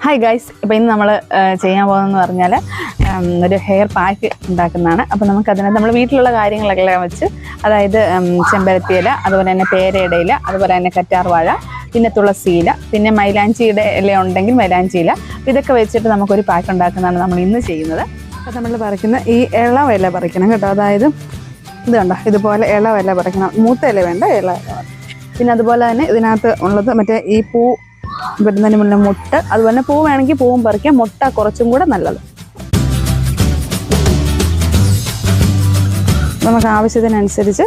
Hi guys, ഇപ്പോൾ ഇന്ന് നമ്മൾ ചെയ്യാൻ പോകുന്നതെന്ന് പറഞ്ഞാൽ ഒരു ഹെയർ പാക്ക് ഉണ്ടാക്കുന്നതാണ്. അപ്പോൾ നമുക്കതിനകത്ത് നമ്മൾ വീട്ടിലുള്ള കാര്യങ്ങളെല്ലാം വെച്ച്, അതായത് ചെമ്പരത്തി ഇല, അതുപോലെ തന്നെ പേരയുടെ ഇല, അതുപോലെ തന്നെ കറ്റാർ വാഴ, പിന്നെ തുളസി ഇല, പിന്നെ മൈലാഞ്ചിയുടെ ഇല ഉണ്ടെങ്കിൽ മൈലാഞ്ചി ഇല, ഇതൊക്കെ വെച്ചിട്ട് നമുക്കൊരു പാക്ക് ഉണ്ടാക്കുന്നതാണ് നമ്മൾ ഇന്ന് ചെയ്യുന്നത്. അപ്പോൾ നമ്മൾ പറിക്കുന്ന ഈ ഇളം ഇല പറിക്കണം കേട്ടോ. അതായത് ഇത് കണ്ടോ, ഇതുപോലെ ഇളം ഇല പറിക്കണം, മൂത്ത ഇല വേണ്ട, ഇല ഇല. പിന്നെ അതുപോലെ തന്നെ ഇതിനകത്ത് ഉള്ളത് മറ്റേ ഈ പൂ വരുന്നതിന് മുന്നേ മുട്ട, അതുപോലെ പൂ വേണമെങ്കിൽ പൂവും പറിക്കാം, മുട്ട കുറച്ചും കൂടെ നല്ലത്. നമുക്ക് ആവശ്യത്തിനനുസരിച്ച്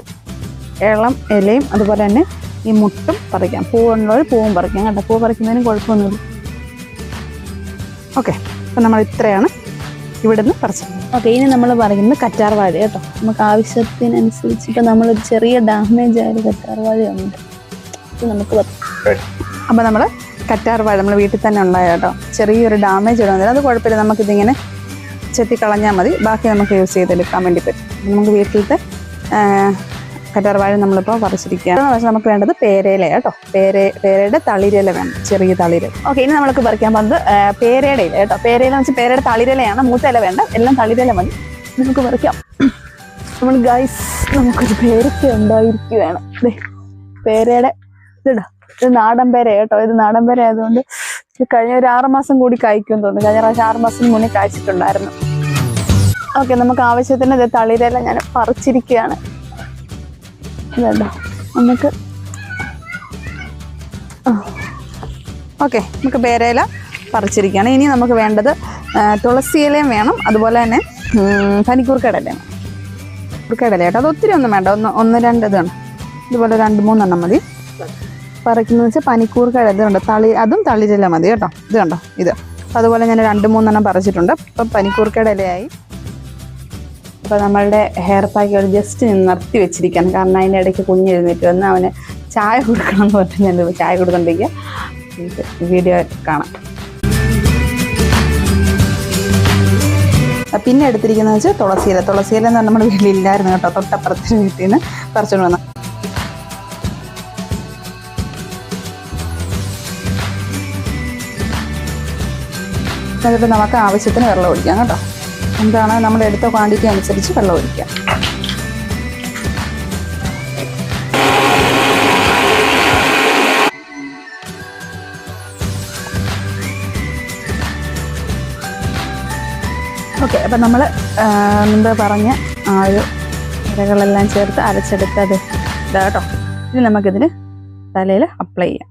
ഇളം ഇലയും അതുപോലെ തന്നെ ഈ മുട്ടും പറിക്കാം. പൂവുള്ളത് പൂവും പറിക്കാം കേട്ടോ, പൂ പറിക്കുന്നതിന് കുഴപ്പമൊന്നുമില്ല. ഓക്കെ, അപ്പം നമ്മൾ ഇത്രയാണ് ഇവിടുന്ന് പറിച്ചത്. ഓക്കെ, ഇനി നമ്മൾ പറയുന്നത് കറ്റാർ വാഴ കേട്ടോ. നമുക്ക് ആവശ്യത്തിനനുസരിച്ച് ഇപ്പം നമ്മളൊരു ചെറിയ ഡാമേജ് ആയൊരു കറ്റാർ വാഴയുണ്ട്, നമുക്ക് അപ്പം നമ്മൾ കറ്റാർ വാഴ നമ്മൾ വീട്ടിൽ തന്നെ ഉണ്ടായ കേട്ടോ. ചെറിയൊരു ഡാമേജ് ഇടുന്നില്ല, അത് കുഴപ്പമില്ല, നമുക്കിതിങ്ങനെ ചെത്തിക്കളഞ്ഞാൽ മതി, ബാക്കി നമുക്ക് യൂസ് ചെയ്തെടുക്കാൻ വേണ്ടി പറ്റും. നമുക്ക് വീട്ടിലത്തെ കറ്റാർ വാഴ നമ്മളിപ്പോൾ പറിച്ചിരിക്കുകയാണ്. പക്ഷേ നമുക്ക് വേണ്ടത് പേരയില കേട്ടോ. പേരയുടെ തളിരില വേണം, ചെറിയ തളിരില. ഓക്കെ, ഇനി നമ്മൾക്ക് പറിക്കാൻ പോകുന്നത് പേരയുടെ ഇല കേട്ടോ. പേരയില എന്ന് വെച്ചാൽ പേരയുടെ തളിരിലയാണ്, മൂത്ത ഇല വേണ്ട, എല്ലാം തളിരില മതി. നമുക്ക് പറിക്കാം. നമ്മൾ ഗൈസ്, നമുക്കൊരു പേരയ്ക്ക ഉണ്ടായിരിക്കുകയാണ്. പേരയുടെ ഇതാ, ഇത് നാടൻ പേര കേട്ടോ. ഇത് നാടൻ പേര ആയതുകൊണ്ട് കഴിഞ്ഞ ഒരു 6 മാസം കൂടി കായ്ക്കും തോന്നുന്നു. കഴിഞ്ഞ പ്രാവശ്യം 6 മാസം മുന്നേ കായ്ച്ചിട്ടുണ്ടായിരുന്നു. ഓക്കെ, നമുക്ക് ആവശ്യത്തിന് ഇത് തളിരെല്ലാം ഞാൻ പറിച്ചിരിക്കുകയാണ്. ഇതുണ്ടോ, നമുക്ക് ഓക്കെ, നമുക്ക് പേരയില പറിച്ചിരിക്കുകയാണ്. ഇനി നമുക്ക് വേണ്ടത് തുളസി ഇലയും വേണം, അതുപോലെ തന്നെ പനിക്കൂർക്കടലയും. കൂർക്കടല കേട്ടോ, അത് ഒത്തിരി ഒന്നും വേണ്ട, ഒന്ന് രണ്ട് ഇതാണ്, ഇതുപോലെ 2-3 എണ്ണം മതി. പറിക്കുന്നത് വെച്ചാൽ പനിക്കൂർക്കടല ഇതുണ്ട്, അതും തളിരില മതി കേട്ടോ. ഇത് കണ്ടോ, ഇത് അതുപോലെ ഞാൻ 2-3 എണ്ണം പറിച്ചിട്ടുണ്ട്. ഇപ്പം പനിക്കൂർക്കടലയായി. അപ്പോൾ നമ്മളുടെ ഹെയർ പാക്ക് ജസ്റ്റ് നിർത്തി വെച്ചിരിക്കുകയാണ്, കാരണം അതിൻ്റെ ഇടയ്ക്ക് കുഞ്ഞെഴുന്നേറ്റ് വന്ന് അവന് ചായ കൊടുക്കണം എന്ന് പറഞ്ഞ് ഞാൻ ചായ കൊടുത്തോണ്ടിരിക്കുക. വീഡിയോ കാണാം. പിന്നെ എടുത്തിരിക്കുന്നത് വെച്ചാൽ തുളസിയില. തുളസിയില എന്ന് പറഞ്ഞാൽ നമ്മുടെ വീട്ടിലില്ലായിരുന്നു കേട്ടോ, തൊട്ടപ്പുറത്തിന് വീട്ടിൽ നിന്ന് പറിച്ചുകൊണ്ട് വന്ന. എന്നിട്ട് നമുക്ക് ആവശ്യത്തിന് വെള്ളം ഒഴിക്കാം കേട്ടോ. എന്താണ് നമ്മൾ എടുത്ത ക്വാണ്ടിറ്റി അനുസരിച്ച് വെള്ളം ഒഴിക്കാം. ഓക്കെ, അപ്പം നമ്മൾ മുമ്പ് പറഞ്ഞ ആ ഒരു ഇലകളെല്ലാം ചേർത്ത് അരച്ചെടുത്തത് ഇതാ കേട്ടോ. ഇനി നമുക്കിതിന് തലയിൽ അപ്ലൈ ചെയ്യാം.